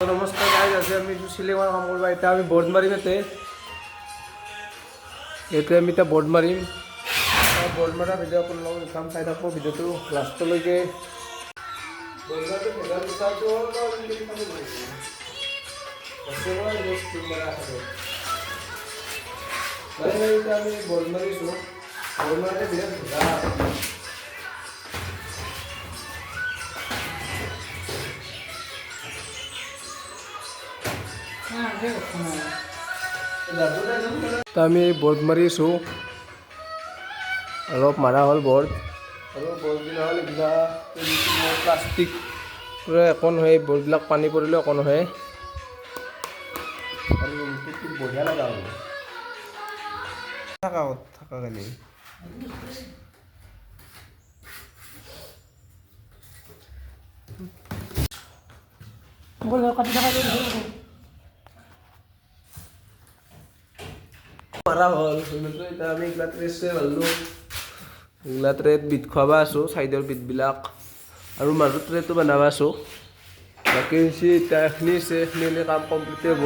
नमस्कार गाइस, आज আমি সিলেমার কাম করব। এটা আমি বোর্ড মারিম এতে আমি এটা বোর্ড মারিম। বোর্ড মারা ভিডিও কোন লগ কাম চাই থাকবো ভিডিওটো লাস্টলৈকে। বোর্ড মারতে ফেরার চার্জ হল তো ইংলিশ কাম করব। কষ্টবার বেশ তিন মারা আছে। মানে এটা আমি বোর্ড মারিছো। বোর্ড মারতে বিরাট ভিড়া। তো আমি বোর্ড মাৰিছোঁ, অলপ মাৰা হ'ল বৰ্ড আৰু বৰ্ডবিলাক হ'ল এইবিলাক প্লাষ্টিক অকণ হয়। বৰ্ডবিলাক পানী পৰিলে অকণ হয় আৰু খুব বঢ়িয়া লগা হ'ল থকা কালি। মাৰা হ'ল এতিয়া আমি এইগিলা ট্ৰেছে মাৰিলোঁ। এইগিলা ট্ৰেত বিট খুৱাব আছোঁ, চাইডৰ বিটবিলাক আৰু মাজৰ ট্ৰেটো বনাব আছোঁ। বাকী হৈছে এতিয়া এইখিনি আছে, এইখিনি কাম কমপ্লিট হ'ব।